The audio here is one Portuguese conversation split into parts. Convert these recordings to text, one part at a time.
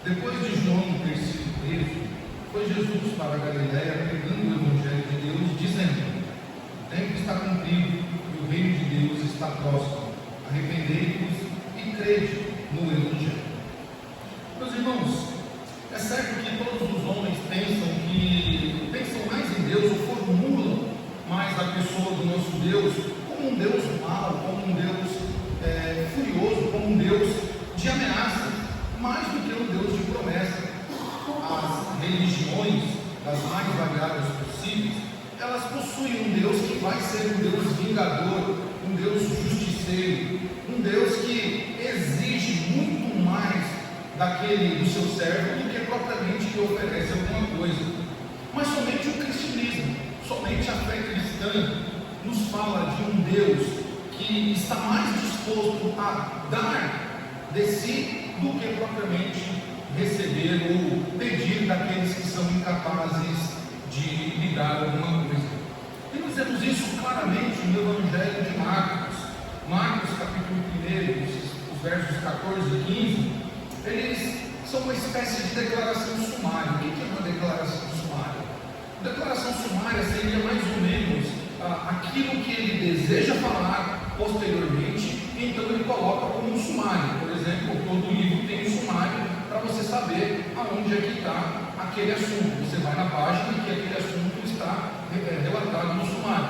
Depois de João ter sido preso, foi Jesus para a Galiléia pregando o Evangelho de Deus, dizendo: o tempo está cumprido e o reino de Deus está próximo. Arrependei-vos e crede no Evangelho. Meus irmãos, é certo que todos os homens pensam mais em Deus, ou formulam mais a pessoa do nosso Deus como um Deus mau, como um Deus furioso, como um Deus de ameaças, mais do que um Deus de promessa. As religiões, das mais variadas possíveis, elas possuem um Deus que vai ser um Deus vingador, um Deus justiceiro, um Deus que exige muito mais do seu servo do que propriamente lhe oferece alguma coisa. Mas somente o cristianismo, somente a fé cristã nos fala de um Deus que está mais disposto a dar de si do que propriamente receber ou pedir daqueles que são incapazes de lhe dar alguma coisa. E nós vemos isso claramente no Evangelho de Marcos. Marcos capítulo 1, os versos 14 e 15, eles são uma espécie de declaração sumária. O que é uma declaração sumária? Declaração sumária seria mais ou menos aquilo que ele deseja falar posteriormente, então ele coloca como um sumário. Por exemplo, todo livro tem um sumário para você saber aonde é que está aquele assunto. Você vai na página que aquele assunto está relatado no sumário.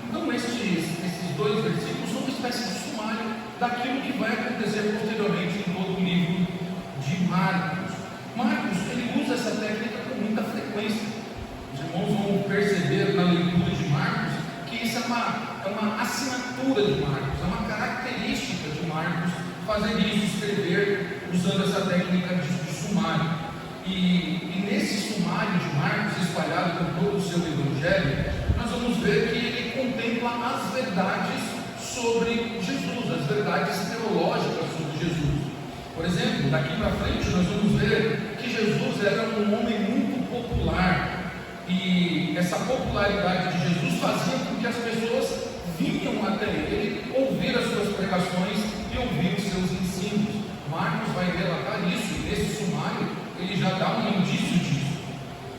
Então esses dois versículos são uma espécie de sumário daquilo que vai acontecer posteriormente em todo o livro de Marcos. Marcos, ele usa essa técnica com muita frequência. Os irmãos vão perceber na leitura de Marcos que isso é uma assinatura de Marcos, é uma característica de Marcos fazer isso, escrever usando essa técnica de sumário. E nesse sumário de Marcos, espalhado por todo o seu evangelho, nós vamos ver que ele contempla as verdades sobre Jesus, as verdades teológicas sobre Jesus. Por exemplo, daqui para frente nós vamos ver que Jesus era um homem muito popular, e essa popularidade de Jesus fazia com que as pessoas vinham até ele ouvir as suas pregações e ouvir os seus ensinos. Marcos vai relatar isso, e nesse sumário ele já dá um indício disso.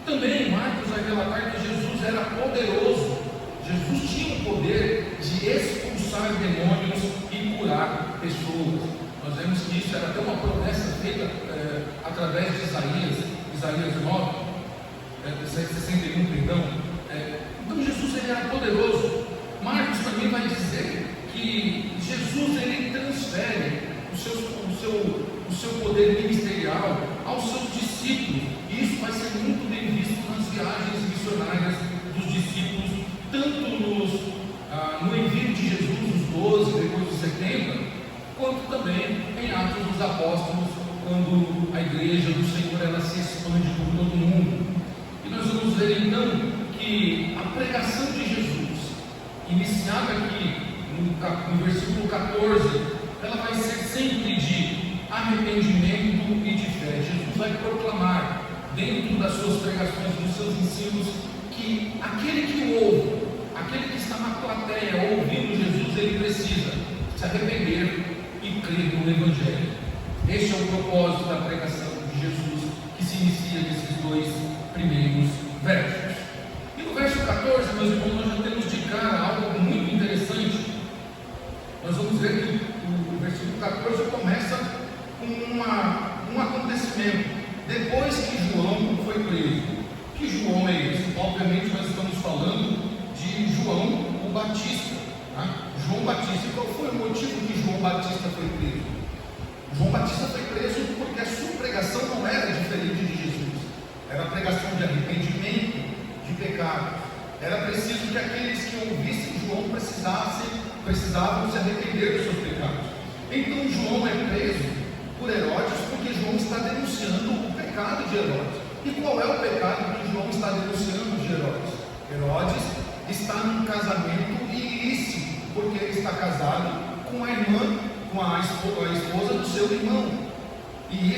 Também Marcos vai relatar que Jesus era poderoso. Jesus tinha o poder de expulsar demônios e curar pessoas. Nós vemos que isso era até uma promessa feita através de Isaías 9, 61, perdão. Então Jesus ele era poderoso. Marcos também vai dizer que Jesus ele transfere o seu poder ministerial aos seus discípulos, e isso vai ser muito bem visto nas viagens missionárias dos discípulos, tanto no envio de Jesus, os 12, depois dos 70, quanto também em Atos dos Apóstolos, quando a igreja do Senhor ela se expande por todo o mundo. E nós vamos ver então que a pregação de Jesus, iniciada aqui no versículo 14, ela vai ser sempre de arrependimento e de fé. Jesus vai proclamar dentro das suas pregações, dos seus ensinos, que aquele que ouve, aquele que está na plateia ouvindo Jesus, ele precisa se arrepender e crer no Evangelho. Este é o propósito da pregação de Jesus, que se inicia nesses dois primeiros versos. E no verso 14, meus irmãos, nós já temos de cara algo muito interessante. Nós vamos ver que o versículo 14 começa com um acontecimento. Depois que João foi preso. Que João é esse? Obviamente nós estamos falando de João o Batista. Tá? João Batista. Qual foi o motivo que João Batista foi preso? João Batista foi preso porque a sua pregação não era diferente de Jesus. Era pregação de arrependimento, de pecado. Era preciso que aqueles que ouvissem João precisavam se arrepender dos seus pecados. Então João é preso por Herodes porque João está denunciando o pecado de Herodes. E qual é o pecado que João está denunciando de Herodes? Herodes está num casamento ilícito, porque ele está casado com a irmã, com a esposa do seu irmão. E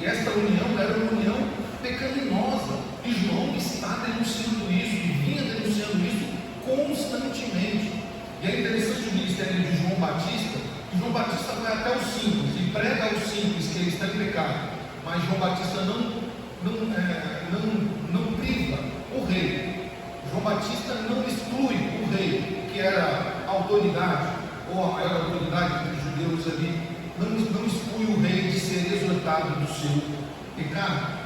esta união era uma união pecaminosa. E João está denunciando isso, e vinha denunciando isso constantemente. E é interessante o ministério de João Batista. João Batista vai até os simples e prega aos simples que ele está em pecado. mas João Batista não priva o rei. João Batista não exclui o rei, que era a autoridade, ou a maior autoridade dos judeus ali, não exclui o rei de ser exortado do seu pecado.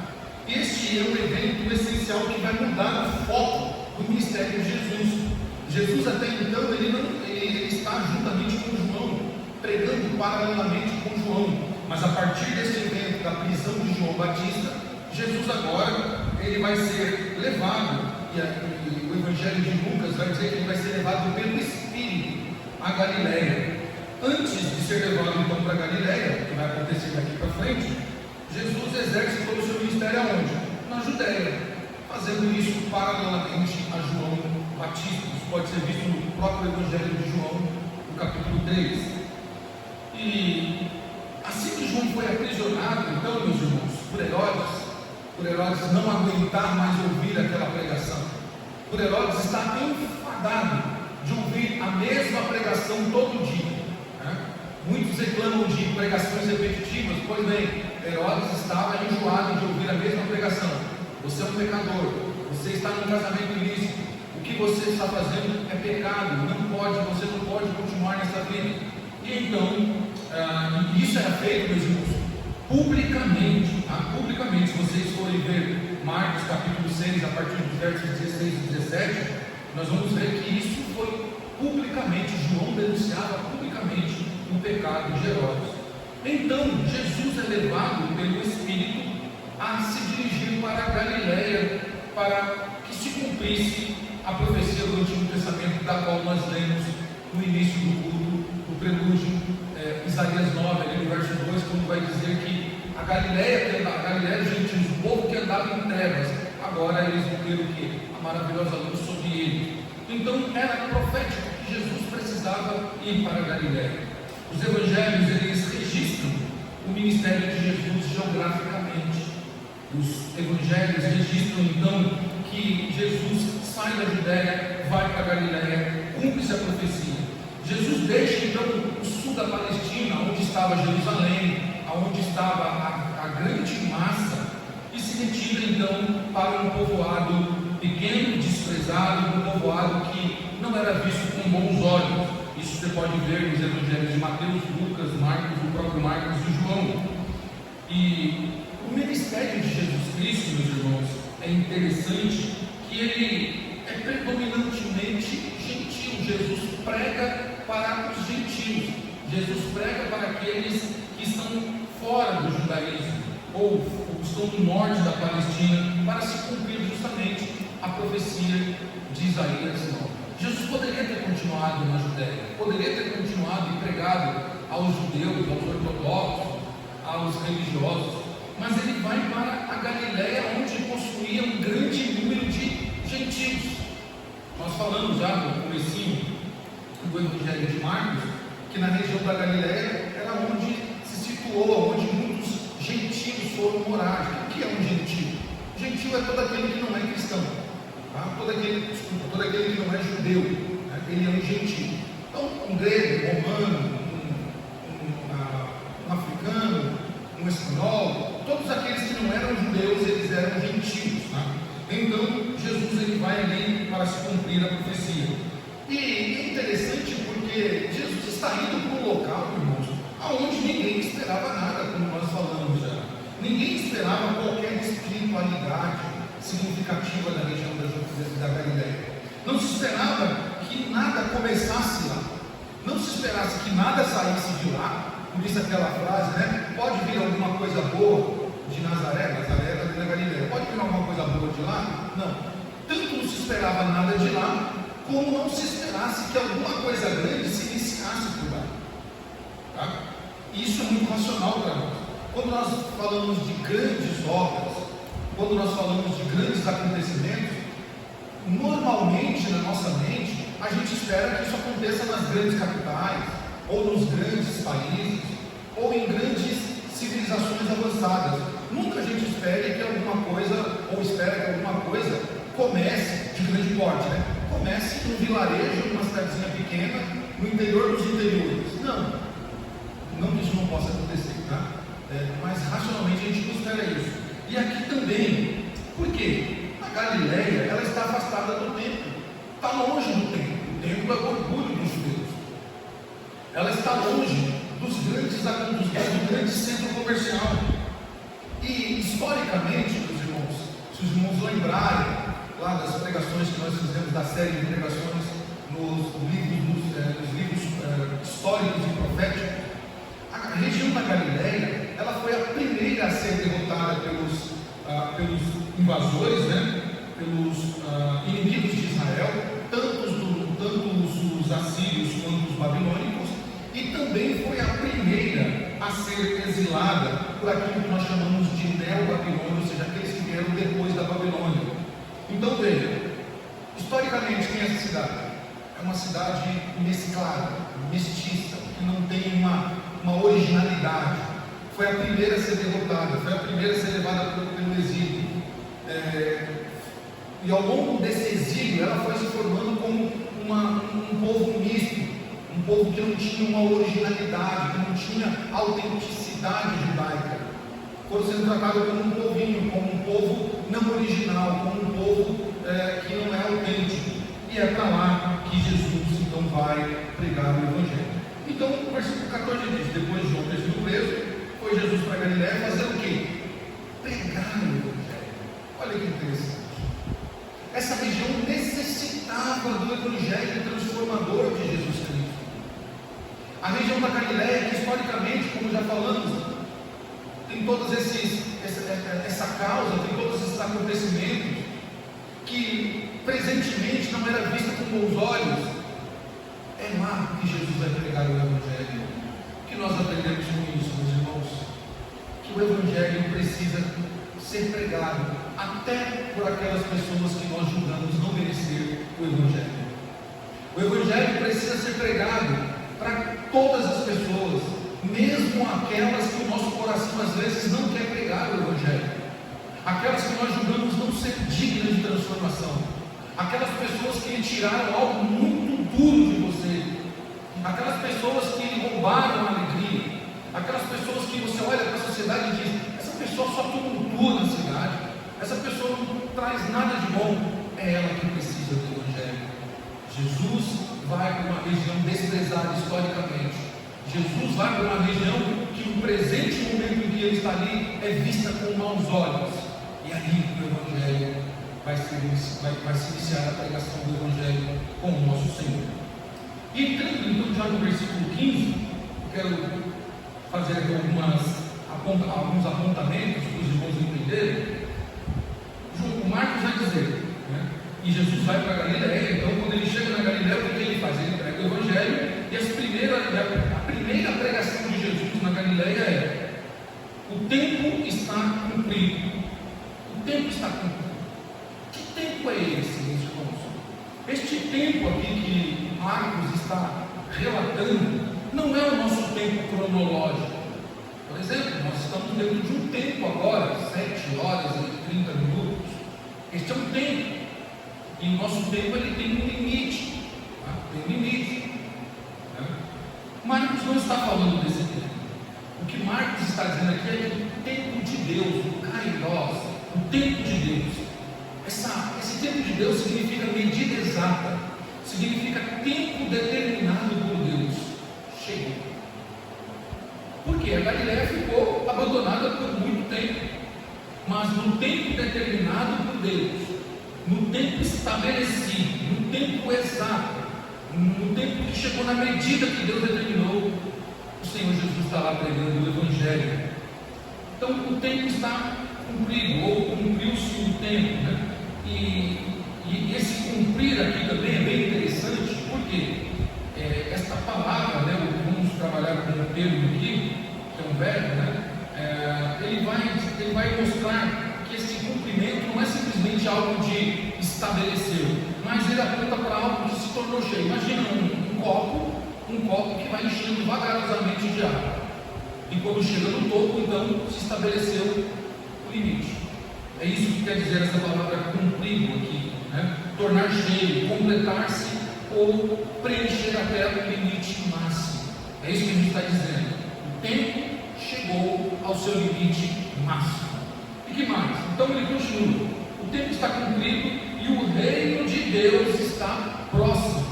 Este é um evento essencial que vai mudar o foco do ministério de Jesus. Jesus até então ele está juntamente com João, pregando paralelamente com João, mas a partir desse evento da prisão de João Batista, Jesus agora ele vai ser levado, e o Evangelho de Lucas vai dizer que ele vai ser levado pelo Espírito a Galileia. Antes de ser levado então para Galileia, que vai acontecer daqui para frente, Jesus exerce todo o seu ministério aonde? Na Judéia, fazendo isso paralelamente a João Batista. Isso pode ser visto no próprio Evangelho de João, no capítulo 3. E assim que João foi aprisionado, então, meus irmãos, por Herodes não aguentar mais ouvir aquela pregação, por Herodes estar enfadado de ouvir a mesma pregação todo dia. Muitos reclamam de pregações repetitivas. Pois bem, Herodes estava enjoado de ouvir a mesma pregação. Você é um pecador, você está num casamento ilícito, o que você está fazendo é pecado, você não pode continuar nessa vida. E então, isso era feito, meus irmãos, publicamente, publicamente. Se vocês forem ver Marcos capítulo 6, a partir dos versos 16 e 17, nós vamos ver que isso foi publicamente. João denunciava publicamente o pecado de Herodes. Então Jesus é levado pelo Espírito a se dirigir para a Galileia, para que se cumprisse a profecia do Antigo Testamento, da qual nós lemos no início do culto, o prelúdio, Isaías 9, ali no verso 2, quando vai dizer que a Galileia dos gentios, o povo que andava em trevas, agora eles vão ter o que? A maravilhosa luz sobre ele. Então era profético que Jesus precisava ir para a Galileia. Os evangelhos, eles registram o ministério de Jesus geograficamente. Os evangelhos registram então que Jesus sai da Judéia, vai para a Galileia, cumpre-se a profecia. Jesus deixa então o sul da Palestina, onde estava Jerusalém, onde estava a grande massa, e se retira então para um povoado pequeno, desprezado, um povoado que não era visto com bons olhos. Isso você pode ver nos evangelhos de Mateus, Lucas, Marcos, o próprio Marcos e João. E o ministério de Jesus Cristo, meus irmãos, é interessante que ele é predominantemente gentil. Jesus prega para os gentios, Jesus prega para aqueles que estão fora do judaísmo, ou estão no norte da Palestina, para se cumprir justamente a profecia de Isaías 9. Jesus poderia ter continuado na Judéia, poderia ter continuado e pregado aos judeus, aos ortodoxos, aos religiosos, mas ele vai para a Galileia, onde possuía um grande número de gentios. Nós falamos já no comecinho do Evangelho de Marcos, que na região da Galileia era onde se situou, onde muitos gentios foram morar. O que é um gentio? Gentio é todo aquele que não é cristão. Todo aquele que não é judeu, ele é um gentio. Então, um grego, um romano, um africano, um espanhol, todos aqueles que não eram judeus, eles eram gentios. Então, Jesus ele vai ali para se cumprir a profecia. E é interessante porque Jesus está indo para um local, irmãos, aonde ninguém esperava nada, como nós falamos já. Ninguém esperava qualquer espiritualidade significativa da região da Galileia. Não se esperava que nada começasse lá, não se esperasse que nada saísse de lá. Por isso aquela frase, pode vir alguma coisa boa de Nazaré era ali na Galileia, pode vir alguma coisa boa de lá? Não, tanto não se esperava nada de lá, como não se esperasse que alguma coisa grande se iniciasse por lá. Isso é muito racional para nós. Quando nós falamos de grandes obras, quando nós falamos de grandes acontecimentos, normalmente na nossa mente a gente espera que isso aconteça nas grandes capitais, ou nos grandes países, ou em grandes civilizações avançadas. Nunca a gente espere que alguma coisa, ou espera que alguma coisa comece de grande porte, comece num vilarejo, numa cidadezinha pequena, no interior dos interiores. Não que isso não possa acontecer, mas racionalmente a gente considera isso. E aqui também, por quê? A Galileia, ela está afastada do templo, está longe do templo. O templo é o orgulho dos judeus. Ela está longe do grande centro comercial. E historicamente, meus irmãos, se os irmãos lembrarem lá das pregações que nós fizemos, da série de pregações nos livros históricos e proféticos, a região da Galileia, ela foi a primeira a ser derrotada pelos invasores, pelos inimigos de Israel, tanto os assírios quanto os babilônicos, e também foi a primeira a ser exilada por aquilo que nós chamamos de Neo-Babilônia, ou seja, aqueles que vieram depois da Babilônia. Então veja, historicamente, quem é essa cidade? É uma cidade mesclada, mestiça, que não tem uma originalidade. Foi a primeira a ser derrotada, foi a primeira a ser levada pelo exílio. E ao longo desse exílio, ela foi se formando como um povo misto, um povo que não tinha uma originalidade, que não tinha autenticidade judaica. Foram sendo tratados como um povinho, como um povo não original, como um povo que não é autêntico. E é para lá que Jesus então vai pregar o Evangelho. Então, o versículo 14 diz: depois de João ter sido preso, foi Jesus para Galiléia fazer o quê? Pregar o Evangelho. Olha que interessante. Essa região necessitava do Evangelho transformador de Jesus Cristo. A região da Galiléia, que historicamente, como já falamos, tem todos essa causa, tem todos esses acontecimentos que presentemente não era vista com bons olhos. É lá que Jesus vai pregar o Evangelho. O que nós aprendemos com isso, meus irmãos? Que o Evangelho precisa ser pregado até por aquelas pessoas que nós julgamos não merecer o Evangelho. O Evangelho precisa ser pregado para todas as pessoas, mesmo aquelas que o nosso coração às vezes não quer pregar o Evangelho, aquelas que nós julgamos não ser dignas de transformação, aquelas pessoas que lhe tiraram algo muito duro de você, aquelas pessoas que lhe roubaram a alegria, aquelas pessoas que você olha para a sociedade e diz: essa pessoa só tumultua na cidade, essa pessoa não traz nada de bom. É ela que precisa do Evangelho. Jesus vai para uma região desprezada historicamente. Jesus vai para uma região que no presente momento em que ele está ali é vista com maus olhos. E aí o Evangelho vai se iniciar a pregação do Evangelho com o nosso Senhor. E entrando então já no versículo 15, eu quero fazer aqui alguns apontamentos para os irmãos entenderem. O Marcos vai dizer, e Jesus vai para a Galileia. Então quando ele chega na Galileia, o que ele faz? Ele prega o Evangelho, e a primeira pregação de Jesus na Galileia é: o tempo está cumprido. O tempo está cumprido. Que tempo é esse, meus irmãos? Este tempo aqui que Marcos está relatando não é o nosso tempo cronológico. Por exemplo, nós estamos dentro de um tempo agora, 7 horas e 30 minutos. Este é um tempo. E o nosso tempo ele tem um limite. Tem um limite. Marcos não está falando desse tempo. O que Marcos está dizendo aqui é o tempo de Deus, o Kairos, o tempo de Deus. Esse tempo de Deus significa medida exata, significa tempo determinado por Deus. Chegou. Porque a Galileia ficou abandonada por muito tempo, mas no tempo determinado por Deus, no tempo estabelecido, no tempo exato, no tempo que chegou na medida que Deus determinou, o Senhor Jesus está lá pregando o Evangelho. Então o tempo está cumprido, ou cumpriu-se o tempo, E esse cumprir aqui também é bem interessante, porque esta palavra, vamos trabalhar com um termo aqui, que é um verbo, ele vai mostrar que esse cumprimento não é simplesmente algo de estabeleceu, mas ele aponta para algo que se tornou cheio. Imagina um copo que vai enchendo vagarosamente de água, e quando chega no topo, então se estabeleceu o limite. É isso que quer dizer essa palavra cumprido aqui, tornar cheio, completar-se ou preencher até o limite máximo. É isso que a gente está dizendo. O tempo chegou. chegou ao seu limite máximo. E que mais? Então ele continua: o tempo está cumprido e o reino de Deus está próximo.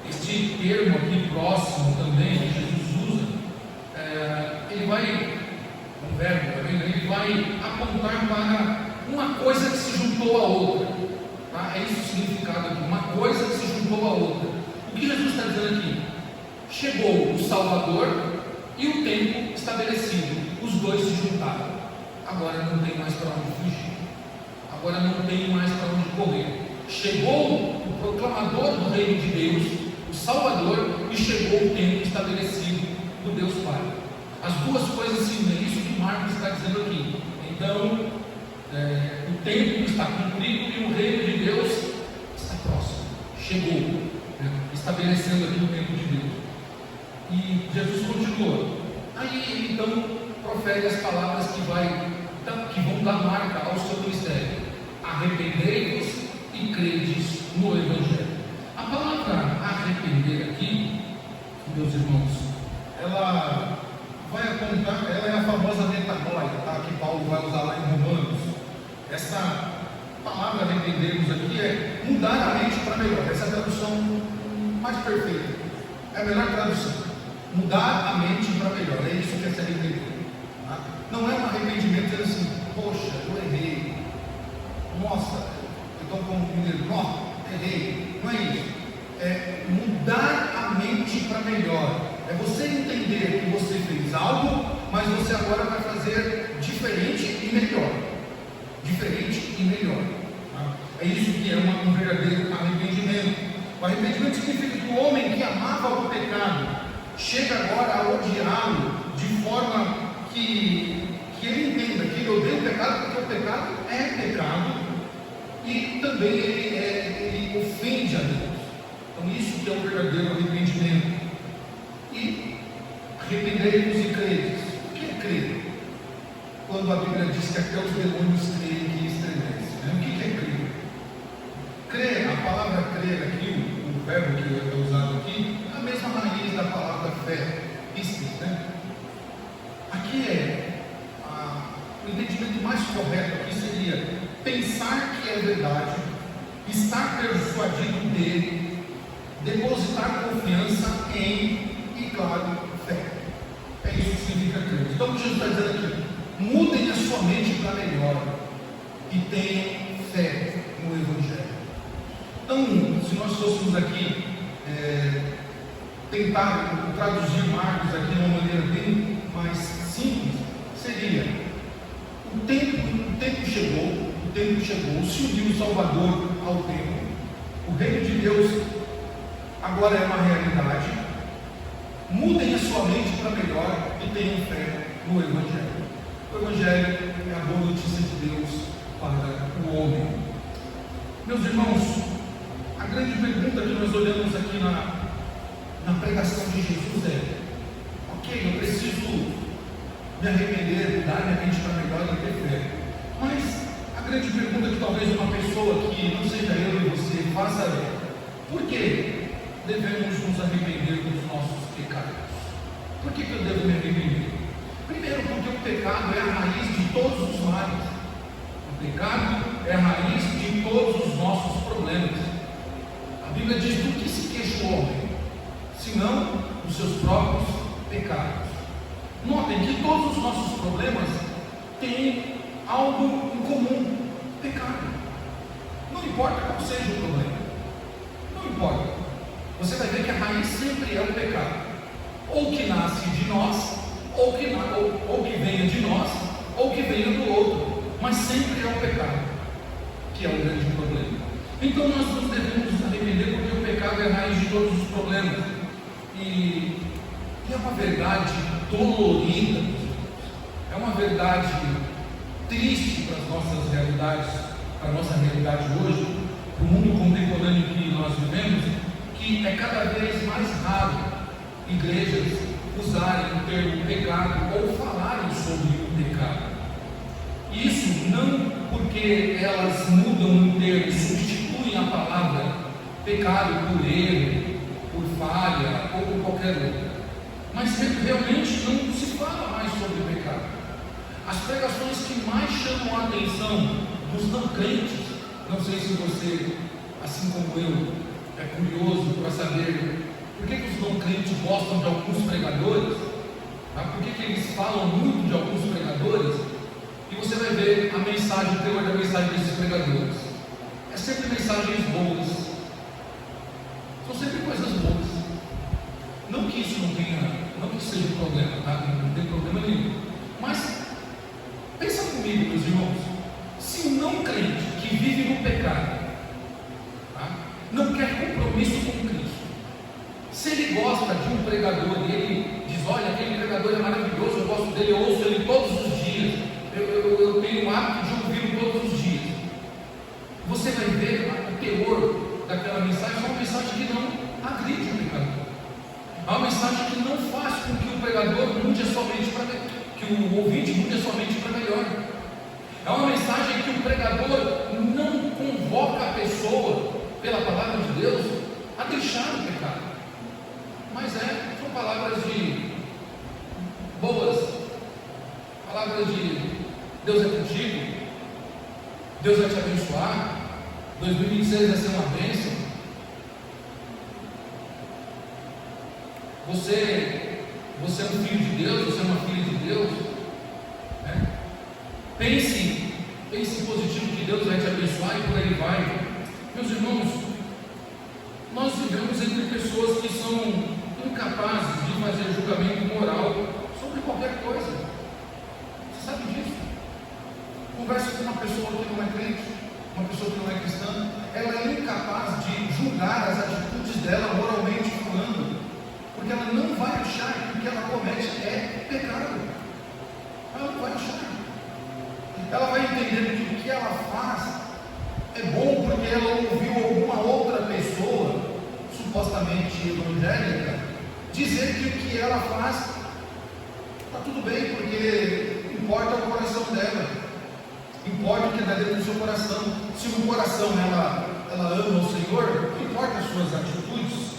Este termo aqui, próximo, também, que Jesus usa, ele vai, um verbo, tá vendo? Ele vai apontar para uma coisa que se juntou à outra. Tá? É esse o significado aqui, uma coisa que se juntou à outra. O que Jesus está dizendo aqui? Chegou o Salvador e o tempo estabelecido, os dois se juntaram. Agora não tem mais para onde fugir, agora não tem mais para onde correr. Chegou o proclamador do reino de Deus, o Salvador, e chegou o tempo estabelecido do Deus Pai. As duas coisas se unem, é isso que Marcos está dizendo aqui. Então, o tempo está cumprido e o reino de Deus está próximo, chegou, estabelecendo aqui o tempo de Deus. E Jesus continua. Aí ele então profere as palavras que vão dar marca ao seu ministério: arrependei-vos e credes no Evangelho. A palavra arrepender aqui, meus irmãos, ela vai apontar, ela é a famosa metanoia, tá? Que Paulo vai usar lá em Romanos. Essa palavra arrepender-vos aqui é mudar a mente para melhor. Essa é a tradução mais perfeita, é a melhor tradução. Mudar a mente para melhor, é isso que é se arrepender. Tá? Não é um arrependimento dizendo assim: poxa, eu errei, nossa, eu estou com um mineiro, errei. Não é isso. É mudar a mente para melhor. É você entender que você fez algo, mas você agora vai fazer diferente e melhor. Diferente e melhor. Tá? É isso que é um verdadeiro arrependimento. O arrependimento significa que o homem que amava o pecado chega agora a odiá-lo de forma que ele entenda que ele odeia o pecado, porque o pecado é pecado, e também ele ofende a Deus. Então isso que é o verdadeiro arrependimento. E arrependei-vos e credes. O que é crer? Quando a Bíblia diz que até os demônios creem que estremece, né? O que é crer? Crer, a palavra crer aqui, o verbo que é usado aqui, é a mesma raiz da palavra fé, pistis, né? Aqui o entendimento mais correto aqui seria pensar que é verdade, estar persuadido dele, depositar confiança em, e claro, fé. É isso que significa crer. Então Jesus está dizendo aqui: mudem a sua mente para melhor e tenham fé no Evangelho. Então, se nós fôssemos aqui tentar traduzir Marcos aqui de uma maneira bem mais simples, seria: o tempo chegou, se uniu o Salvador ao tempo, o reino de Deus agora é uma realidade. Mudem a sua mente para melhor e tenham fé no Evangelho. O Evangelho é a boa notícia de Deus para o homem. Meus irmãos, a grande pergunta que nós olhamos aqui na pregação de Jesus é: ok, eu preciso me arrepender, mudar minha mente para melhor e ter fé. Mas a grande pergunta que talvez uma pessoa que não seja eu e você faça é: por que devemos nos arrepender dos nossos pecados? Por que eu devo me arrepender? Primeiro, porque o pecado é a raiz de todos os males. O pecado é a raiz de todos os nossos problemas. A Bíblia diz: do que se queixa o homem, senão dos seus próprios pecados. Notem que todos os nossos problemas têm algo em comum: pecado. Não importa qual seja o problema, não importa. Você vai ver que a raiz sempre é o pecado, ou que nasce de nós, ou que venha de nós, ou que venha do outro, mas sempre é o pecado que é o grande problema. Então nós nos devemos nos arrepender, porque o pecado é a raiz de todos os problemas, e é uma verdade dolorida, é uma verdade triste para as nossas realidades, para a nossa realidade hoje, para o mundo contemporâneo que nós vivemos, que é cada vez mais raro igrejas usarem o termo pecado ou falarem sobre o pecado. Isso não porque elas mudam o termo, substituem a palavra pecado por erro, por falha ou por qualquer outra, mas realmente não se fala mais sobre o pecado. As pregações que mais chamam a atenção dos não crentes, não sei se você, assim como eu, é curioso para saber por que os não crentes gostam de alguns pregadores, tá? Por que eles falam muito de alguns pregadores, e você vai ver a mensagem, o teor da mensagem desses pregadores. É sempre mensagens boas, são sempre coisas boas. Não que isso não que seja um problema, tá? Não tem problema nenhum. Mas pensa comigo, meus irmãos, se um não crente que vive no pecado, tá? Não quer compromisso com Cristo, se ele gosta de um pregador e ele diz: olha, aquele pregador é maravilhoso, eu gosto dele, eu ouço ele todos os dias, eu tenho o hábito de ouvi-lo todos os dias, você vai ver o teor daquela mensagem é uma mensagem que não agride o pecador. É uma mensagem que não faz com que o pregador mude somente para que o ouvinte mude somente para melhor. É uma mensagem que o pregador não convoca a pessoa, pela palavra de Deus, a deixar o pecado. Mas são palavras de boas, palavras de Deus é contigo, Deus vai te abençoar, 2026 vai ser uma bênção. Você é um filho de Deus, você é uma filha de Deus, né? Pense positivo que Deus vai te abençoar e por aí vai. Meus irmãos, nós vivemos entre pessoas que são incapazes de fazer julgamento moral sobre qualquer coisa. Você sabe disso? Converse com uma pessoa que não é crente, uma pessoa que não é cristã, ela é incapaz de julgar as atitudes dela moralmente falando, porque ela não vai achar que o que ela comete é pecado. Ela não vai achar. Ela vai entender que o que ela faz é bom porque ela ouviu alguma outra pessoa, supostamente evangélica, dizer que o que ela faz está tudo bem, porque importa o coração dela, importa o que está dentro do seu coração. Se no coração ela ama o Senhor, não importa as suas atitudes.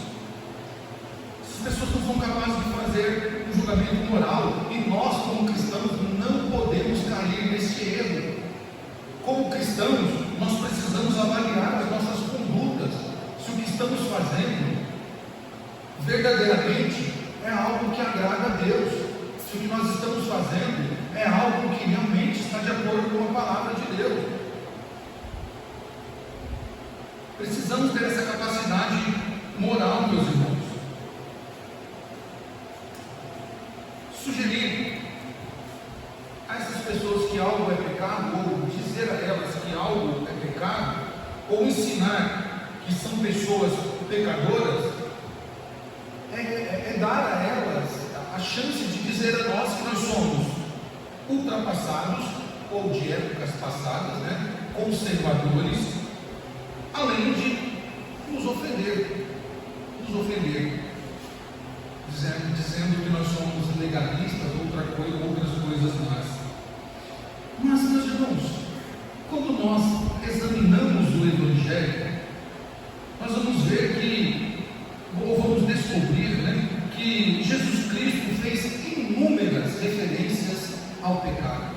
As pessoas não são capazes de fazer um julgamento moral, e nós, como cristãos, não podemos cair nesse erro. Como cristãos, nós precisamos avaliar as nossas condutas, se o que estamos fazendo verdadeiramente é algo que agrada a Deus, se o que nós estamos fazendo é algo que realmente está de acordo com a palavra de Deus. Precisamos ter essa capacidade moral, meus irmãos. Sugerir a essas pessoas que algo é pecado, ou dizer a elas que algo é pecado, ou ensinar que são pessoas pecadoras, é dar a elas a chance de dizer a nós que nós somos ultrapassados, ou de épocas passadas, né, conservadores, além de nos ofender, dizendo que nós somos legalistas, outras coisas mais. Mas, meus irmãos, quando nós examinamos o Evangelho, nós vamos ver ou vamos descobrir, né, que Jesus Cristo fez inúmeras referências ao pecado,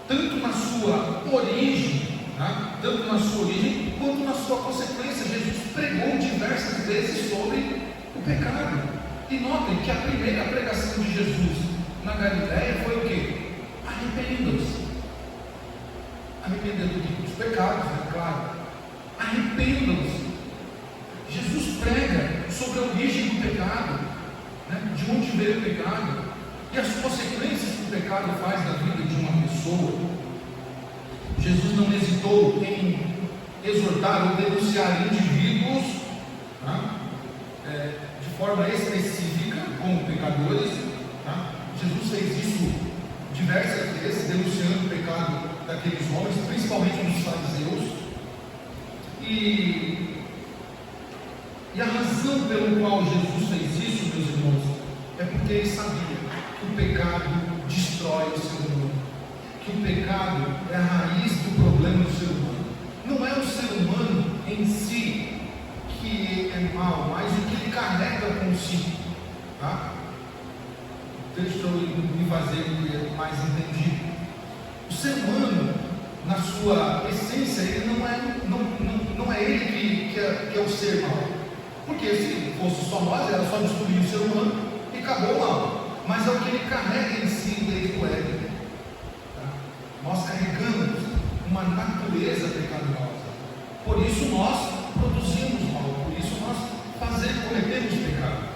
tanto na sua origem, tá? Quanto na sua consequência. Jesus pregou diversas vezes sobre o pecado. E notem que a primeira pregação de Jesus na Galileia foi o quê? Arrependam-se. Arrependendo dos pecados, é claro. Arrependam-se. Jesus prega sobre a origem do pecado, né? De onde veio o pecado e as consequências que o pecado faz na vida de uma pessoa. Jesus não hesitou em exortar ou denunciar indivíduos, tá? De forma específica como pecadores, tá? Jesus fez isso diversas vezes, denunciando o pecado daqueles homens, principalmente dos fariseus. E a razão pelo qual Jesus fez isso, meus irmãos, é porque ele sabia que o pecado destrói o ser humano, que o pecado é a raiz do problema do ser humano. Não é o ser humano em si que é mau, mas o que ele carrega consigo. Tá? Deixa eu me fazer mais entendido. O ser humano, na sua essência, ele não é ele que é o ser mal. Porque se fosse só nós, era só destruir o ser humano e acabou o mal. Mas é o que ele carrega em si desde o Éden. Tá? Nós carregamos uma natureza pecaminosa. Por isso nós produzimos mal. Por isso nós cometemos pecado.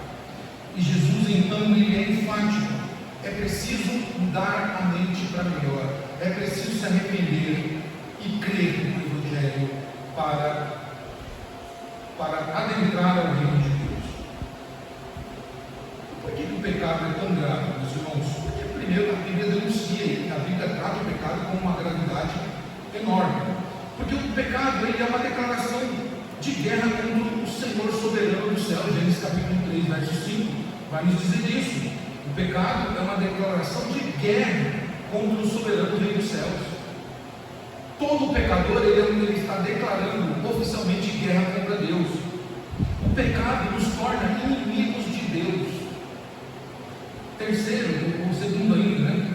E Jesus então ele é enfático. É preciso mudar a mente para melhor. É preciso se arrepender e crer no Evangelho para adentrar ao reino de Deus. Por que o pecado é tão grave, meus irmãos? Porque primeiro a Bíblia denuncia, a Bíblia trata o pecado com uma gravidade enorme. Porque o pecado ele é uma declaração de guerra contra o Senhor soberano do céu. Gênesis capítulo 3, verso 5 vai nos dizer isso. O pecado é uma declaração de guerra contra o soberano rei dos céus. Todo pecador ele está declarando oficialmente guerra contra Deus. O pecado nos torna inimigos de Deus. Terceiro, ou segundo ainda, né?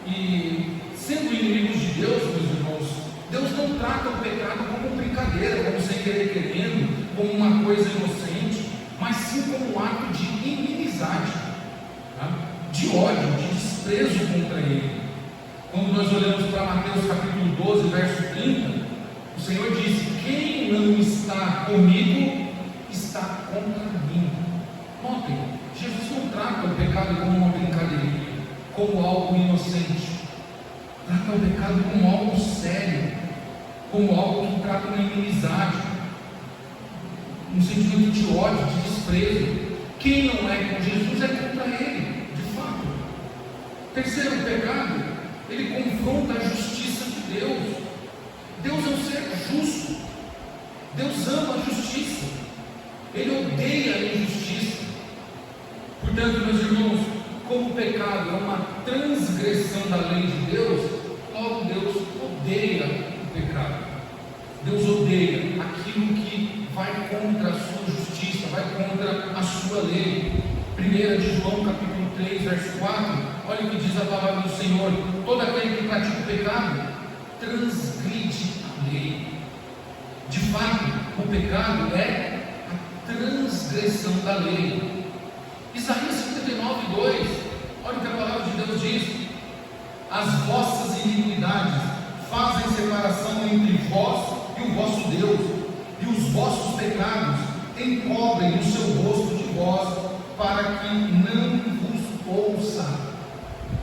E sendo inimigos de Deus, meus irmãos, Deus não trata o pecado como brincadeira, como sem querer querendo, como uma coisa inocente, mas sim como um ato de inimizade, tá? De ódio, de desprezo contra Ele. Quando nós olhamos para Mateus capítulo 12, verso 30, o Senhor diz: quem não está comigo, está contra mim. Notem, Jesus não trata o pecado como uma brincadeirinha, como algo inocente. Trata o pecado como algo sério, como algo que trata uma inimizade, um sentimento de ódio, de desprezo. Quem não é com Jesus é contra Ele, de fato. Terceiro, o pecado, ele confronta a justiça de Deus. Deus é um ser justo. Deus ama a justiça. Ele odeia a injustiça. Portanto, meus irmãos, como o pecado é uma transgressão da lei de Deus, logo Deus odeia o pecado. Deus odeia aquilo que vai contra a sua justiça, vai contra a sua lei. 1 de João capítulo 3, verso 4, olha o que diz a palavra do Senhor: todo aquele que pratica o pecado transgride a lei. De fato, o pecado é a transgressão da lei. Isaías 59, 2, olha o que a palavra de Deus diz: as vossas iniquidades fazem separação entre vós e o vosso Deus, e os vossos pecados encobrem o seu rosto de vós, para que não vos ouça.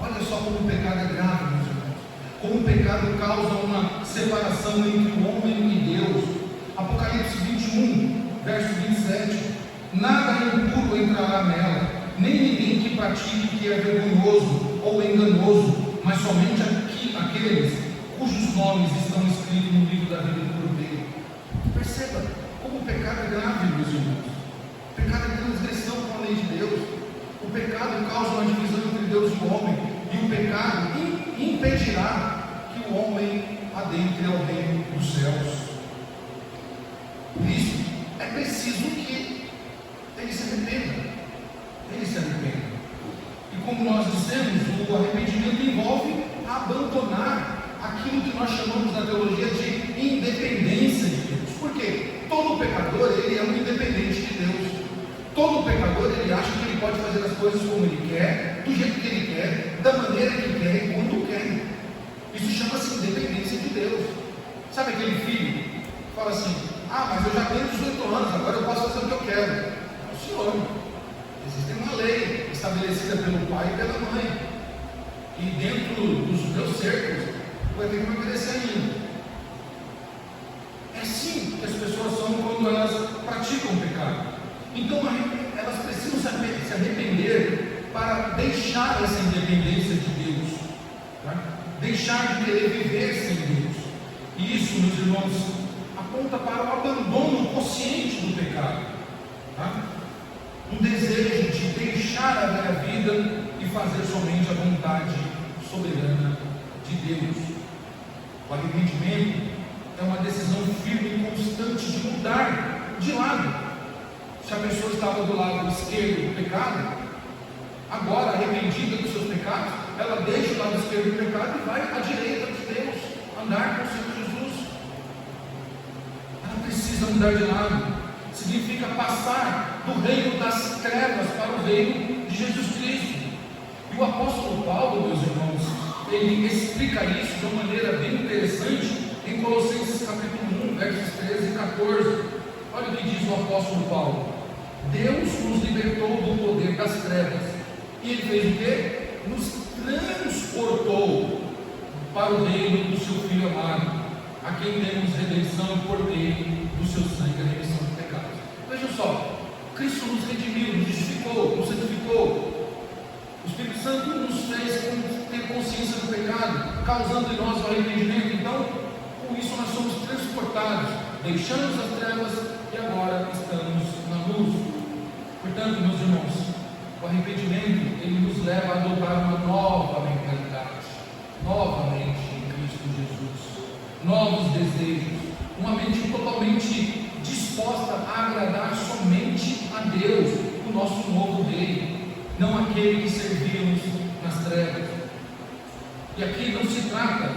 Olha só como o pecado é grave, meus irmãos. Como o pecado causa uma separação entre o homem e Deus. Apocalipse 21, verso 27. Nada impuro entrará nela, nem ninguém que pratique que é vergonhoso ou enganoso, mas somente aqueles cujos nomes estão escritos no livro da vida do Cordeiro. Perceba como o pecado é grave, meus irmãos. O pecado é transgressão com a lei de Deus. O pecado causa uma divisão entre Deus e o homem, e o pecado impedirá que o homem adentre ao reino dos céus. Por isso, é preciso que ele se arrependa. Ele se arrependa. E como nós dissemos, o arrependimento envolve abandonar aquilo que nós chamamos na teologia de independência de Deus. Por quê? Todo pecador, ele é um independente de Deus. Todo pecador, ele acha que ele pode fazer as coisas como ele quer, do jeito que ele quer, da maneira que ele quer e quando quer. Isso chama-se independência de Deus. Sabe aquele filho que fala assim: ah, mas eu já tenho 18 anos, agora eu posso fazer o que eu quero. Não, senhor. Existe uma lei estabelecida pelo pai e pela mãe. E dentro dos meus cercos, vai ter que me obedecer ainda. É assim que as pessoas são quando elas praticam o pecado. Então elas precisam se arrepender para deixar essa independência de Deus, tá? Deixar de querer viver sem Deus. E isso, meus irmãos, aponta para o abandono consciente do pecado, tá? Um desejo de deixar a velha vida e fazer somente a vontade soberana de Deus. O arrependimento é uma decisão firme e constante de mudar de lado. Se a pessoa estava do lado esquerdo do pecado, agora arrependida dos seus pecados, ela deixa o lado esquerdo do pecado e vai à direita de Deus, andar com o Senhor Jesus. Ela precisa mudar de lado. Significa passar do reino das trevas para o reino de Jesus Cristo. E o apóstolo Paulo, meus irmãos, ele explica isso de uma maneira bem interessante em Colossenses capítulo 1, versos 13 e 14. Olha o que diz o apóstolo Paulo: Deus nos libertou do poder das trevas e Ele fez o quê? Nos transportou para o reino do seu Filho amado, a quem temos redenção por meio do seu sangue, a remissão de pecados. Vejam só, Cristo nos redimiu, nos justificou, nos santificou. O Espírito Santo nos fez ter consciência do pecado, causando em nós o arrependimento. Então, com isso nós somos transportados, deixamos as trevas e agora estamos na luz. Portanto, meus irmãos, o arrependimento, ele nos leva a adotar uma nova mentalidade, novamente em Cristo Jesus, novos desejos, uma mente totalmente disposta a agradar somente a Deus, o nosso novo rei, não aquele que servíamos nas trevas. E aqui não se trata,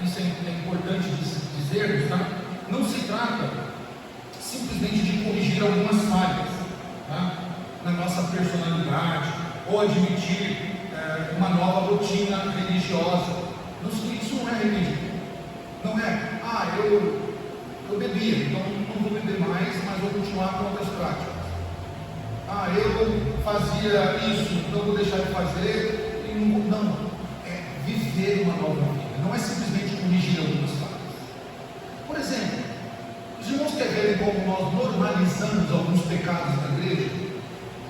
isso é importante dizermos, tá? Não se trata simplesmente de corrigir algumas falhas, tá? Na nossa personalidade, ou admitir uma nova rotina religiosa. Isso não é religião. Não é, eu bebia, então não vou beber mais, mas vou continuar com outras práticas. Eu fazia isso, então vou deixar de fazer. Não, é viver uma nova vida. Não é simplesmente corrigir algumas falhas. Por exemplo, os irmãos querem ver como nós normalizamos alguns pecados na igreja?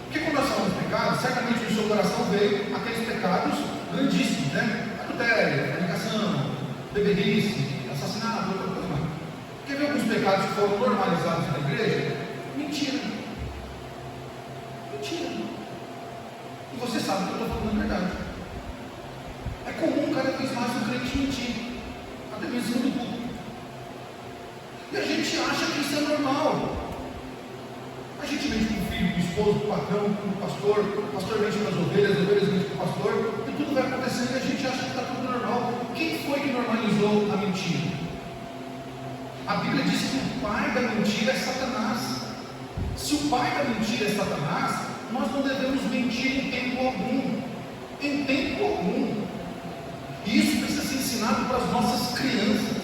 Porque quando nós falamos de pecados, certamente no seu coração veio aqueles pecados grandíssimos, né? Adultério, fornicação, bebedice, assassinato, outra coisa mais. Quer ver alguns pecados que foram normalizados na igreja? Mentira. E você sabe que eu estou falando a verdade. É comum cada vez mais o crente mentir, até mesmo no público. E a gente acha que isso é normal. A gente mente com o filho, com o esposo, com o patrão, com o pastor mente com as ovelhas mente com o pastor, e tudo vai acontecendo e a gente acha que está tudo normal. Quem foi que normalizou a mentira? A Bíblia diz que o pai da mentira é Satanás. Se o pai da mentira é Satanás, nós não devemos mentir em tempo algum. Em tempo algum. E isso precisa ser ensinado para as nossas crianças.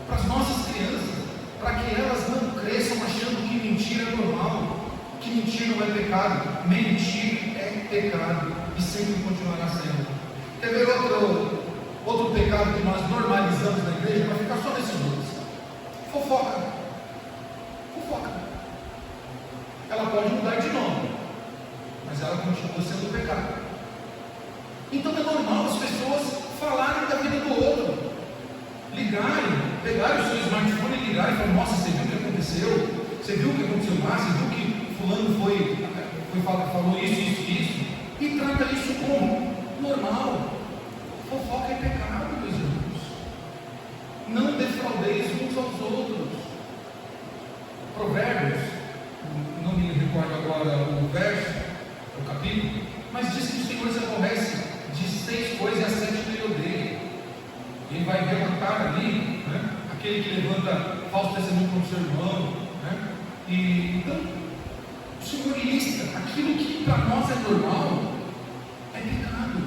Para as nossas crianças. Para que elas não cresçam achando que mentira é normal. Que mentir não é pecado. Mentir é pecado. E sempre continuará sendo. Quer ver outro pecado que nós normalizamos na igreja? Para ficar só nesses dois. Fofoca. Ela pode mudar de nome, mas ela continua sendo pecado. Então é normal as pessoas falarem da vida do outro, pegarem o seu smartphone e ligarem e falarem: nossa, você viu o que aconteceu? Você viu o que aconteceu lá? Você viu que fulano falou isso, e trata isso como normal. Fofoca é pecado, meus irmãos. Não defraudeis uns aos outros. Provérbios, não me recordo agora o verso, o capítulo, mas diz que o Senhor se aborrece de 6 coisas e a 7 ele odeia. Ele vai levantar ali, né, aquele que levanta falso testemunho contra o seu irmão, né? E então o Senhor lista aquilo que para nós é normal, é pecado.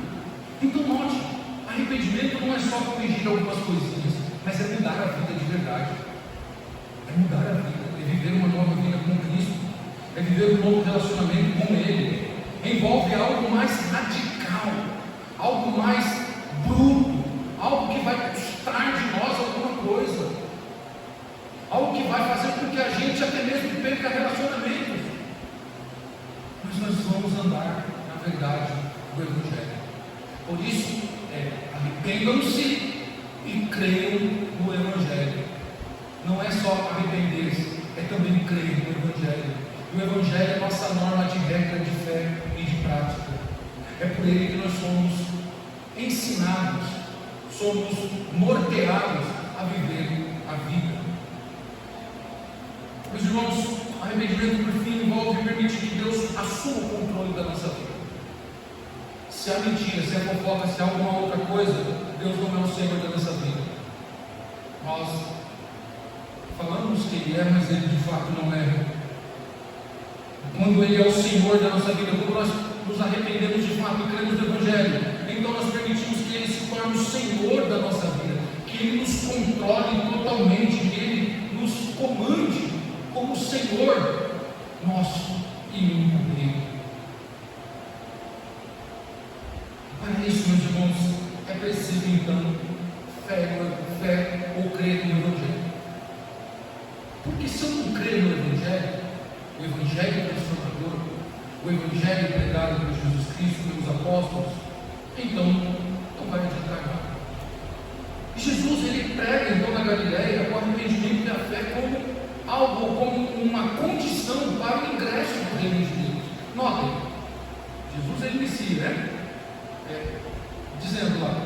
Então note, arrependimento não é só corrigir algumas coisinhas, mas é mudar a vida de verdade. É mudar a vida, é viver uma nova vida com Cristo, é viver um novo relacionamento com Ele. Envolve algo mais radical, algo mais bruto, algo que vai custar de nós alguma coisa, algo que vai fazer com que a gente até mesmo perca relacionamentos. Mas nós vamos andar na verdade do Evangelho. Por isso, arrependam-se e creiam no Evangelho. Não é só arrepender-se, é também crer no Evangelho. O Evangelho é nossa norma de regra de fé e de prática. É por ele que nós somos ensinados, somos norteados a viver a vida. Meus irmãos, arrependimento por fim envolve permitir que Deus assuma o controle da nossa vida. Se há mentira, se há fofoca, se há alguma outra coisa, Deus não é o Senhor da nossa vida. Nós falamos que Ele é, mas Ele de fato não é. Quando Ele é o Senhor da nossa vida, quando nós nos arrependemos de fato e cremos no Evangelho, então nós permitimos que Ele se torne o Senhor da nossa vida, que Ele nos controle totalmente, que Ele nos comande como Senhor nosso e único Rei. Para isso, meus irmãos, é preciso então fé ou crer no Evangelho. Porque se eu não crer no Evangelho, o Evangelho transformador, o Evangelho pregado por Jesus Cristo, pelos apóstolos, então não vai adiantar nada. E Jesus, ele prega então na Galileia o arrependimento e a fé como algo, como uma condição para o ingresso no reino de Deus. Notem, Jesus ele inicia, né? Dizendo lá,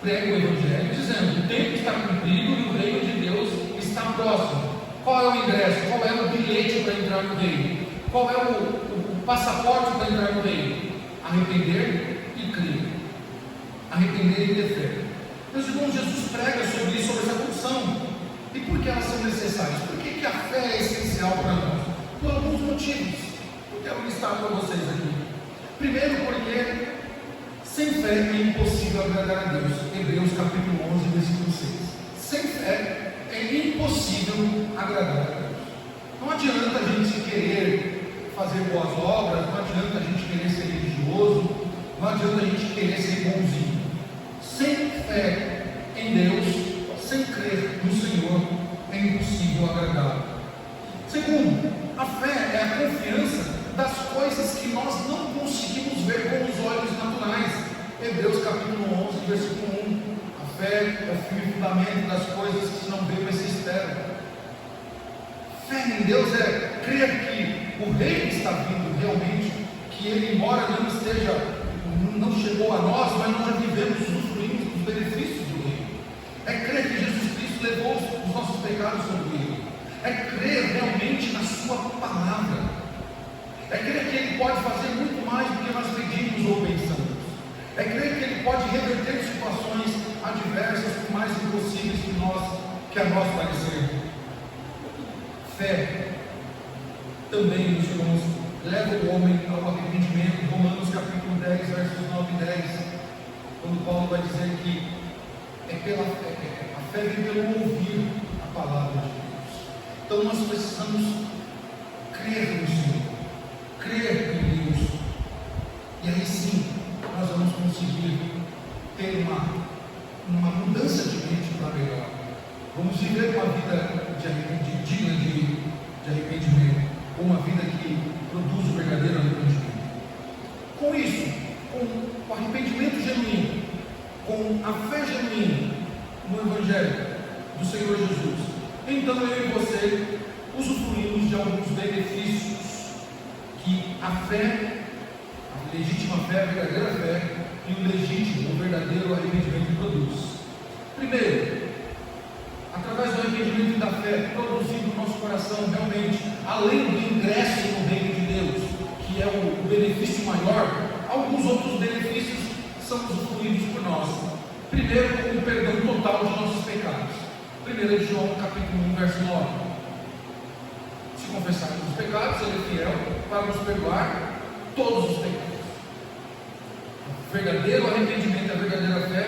prega o Evangelho, dizendo: o tempo está cumprido e o reino de Deus está próximo. Qual é o ingresso? Qual é o bilhete para entrar no reino? Qual é o passaporte para entrar no reino? Arrepender e crer. Arrepender e ter fé. Meus irmãos, Jesus prega sobre isso, sobre essa condição. E por que elas são necessárias? Por que a fé é essencial para nós? Por alguns motivos. Eu quero listar para vocês aqui. Primeiro, porque sem fé é impossível agradar a Deus. Hebreus capítulo 11, versículo 6. Sem fé é impossível agradar a Deus. Não adianta a gente querer fazer boas obras, não adianta a gente querer ser religioso, não adianta a gente querer ser bonzinho. Sem fé em Deus, sem crer no Senhor, é impossível agradá-lo. Segundo, a fé é a confiança das coisas que nós não conseguimos ver com os olhos naturais. Hebreus capítulo 11, versículo 1. A fé é o fio e fundamento das coisas que não veem, mas se esperam. Fé em Deus é crer que o Rei está vindo realmente, que Ele, embora não chegou a nós, mas nós já vivemos os benefícios do Rei. É crer que Jesus Cristo levou os nossos pecados sobre Ele. É crer realmente na Sua palavra. É crer que Ele pode fazer muito mais do que nós pedimos ou pensamos. É crer que Ele pode reverter situações adversas, por mais impossíveis que a nós parecerem. Fé também, meus irmãos, leva o homem ao arrependimento. Romanos capítulo 10, versos 9 e 10, quando Paulo vai dizer que a fé vem pelo ouvir a palavra de Deus. Então nós precisamos crer no Senhor, crer em Deus, e aí sim nós vamos conseguir ter uma mudança de mente para melhor. Vamos viver uma vida digna de arrependimento, uma vida que produz o verdadeiro arrependimento. Com isso, com o arrependimento genuíno, com a fé genuína no Evangelho do Senhor Jesus, então eu e você usufruímos de alguns benefícios que a fé, a legítima fé, a verdadeira fé e o legítimo, o verdadeiro arrependimento produz. Primeiro, através do arrependimento e da fé, produzido no nosso coração realmente, além do ingresso no reino de Deus, que é o benefício maior, alguns outros benefícios são usufruídos por nós. Primeiro, o perdão total de nossos pecados. 1 João capítulo 1, verso 9. Se confessarmos os pecados, Ele é fiel para nos perdoar todos os pecados. O verdadeiro arrependimento, a verdadeira fé,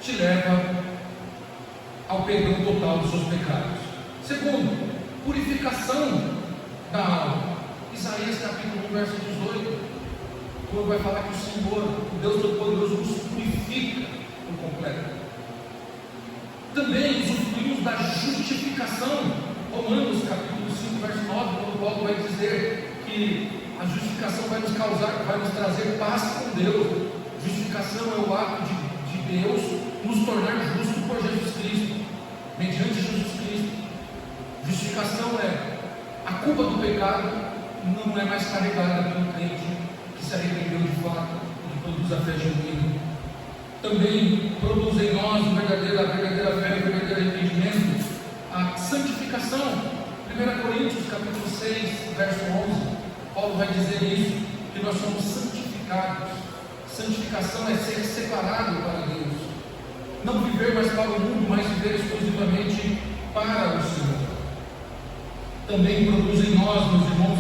te leva ao perdão total dos seus pecados. Segundo, purificação da alma. Isaías capítulo 1, verso 18, quando vai falar que o Senhor, o Deus Todo-Poderoso, nos purifica por completo. Também usufruímos da justificação. Romanos capítulo 5, verso 9, quando Paulo vai dizer que a justificação vai nos trazer paz com Deus. Justificação é o ato de Deus nos tornar justo por Jesus Cristo, mediante Jesus Cristo. Justificação é a culpa do pecado não é mais carregada pelo crente que se arrependeu de fato e produz a fé genuína. Também produz em nós a verdadeira fé, o verdadeiro arrependimento, a santificação. 1 Coríntios capítulo 6, verso 11, Paulo vai dizer isso, que nós somos santificados santificados. Santificação é ser separado para Deus. Não viver mais para o mundo, mas viver exclusivamente para o Senhor. Também produz em nós, meus irmãos,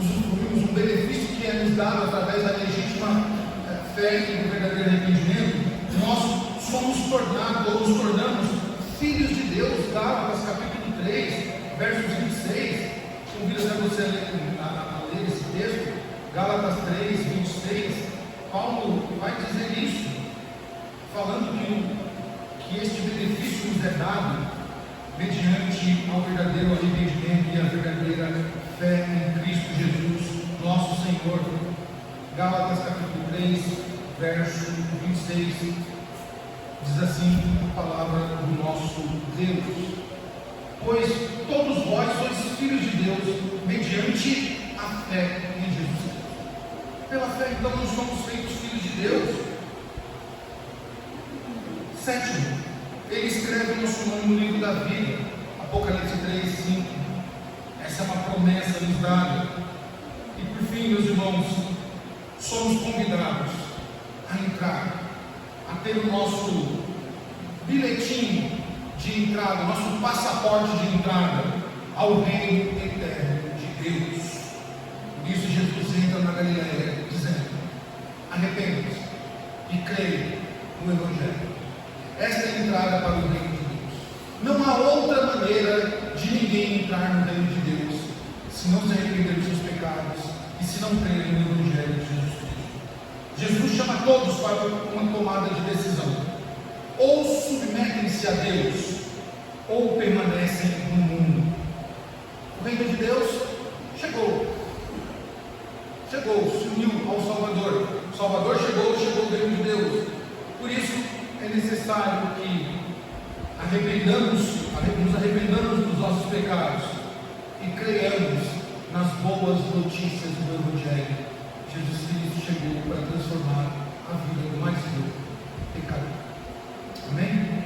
usufruímos um benefício que é nos dado através da legítima fé e do verdadeiro arrependimento. Nós somos tornados, ou nos tornamos, filhos de Deus. Gálatas capítulo 3, versos 26. Convido até você a ler esse texto. Gálatas 3, 26. Paulo vai dizer isso, falando que este benefício nos é dado mediante ao verdadeiro arrependimento e a verdadeira fé em Cristo Jesus, nosso Senhor. Gálatas capítulo 3, verso 26, diz assim a palavra do nosso Deus: pois todos vós sois filhos de Deus, mediante a fé em Jesus Cristo. Pela fé, então, nós somos feitos filhos de Deus. Sétimo, ele escreve o nosso nome no livro da vida, Apocalipse 3, 5. Essa é uma promessa nos dada. E por fim, meus irmãos, somos convidados a entrar, a ter o nosso bilhetinho de entrada, nosso passaporte de entrada ao reino eterno de Deus. Por isso Jesus entra na Galileia dizendo: arrependa-se e creia no Evangelho. Esta é a entrada para o reino de Deus. Não há outra maneira de ninguém entrar no reino de Deus se não se arrepender dos seus pecados e se não crer no Evangelho de Jesus Cristo. Jesus chama todos para uma tomada de decisão: ou submetem-se a Deus, ou permanecem no mundo. O reino de Deus chegou, se uniu ao Salvador. O Salvador chegou o reino de Deus. Por isso é necessário que nos arrependamos dos nossos pecados e creiamos nas boas notícias do Evangelho. Jesus Cristo chegou para transformar a vida do mais pecador. Amém?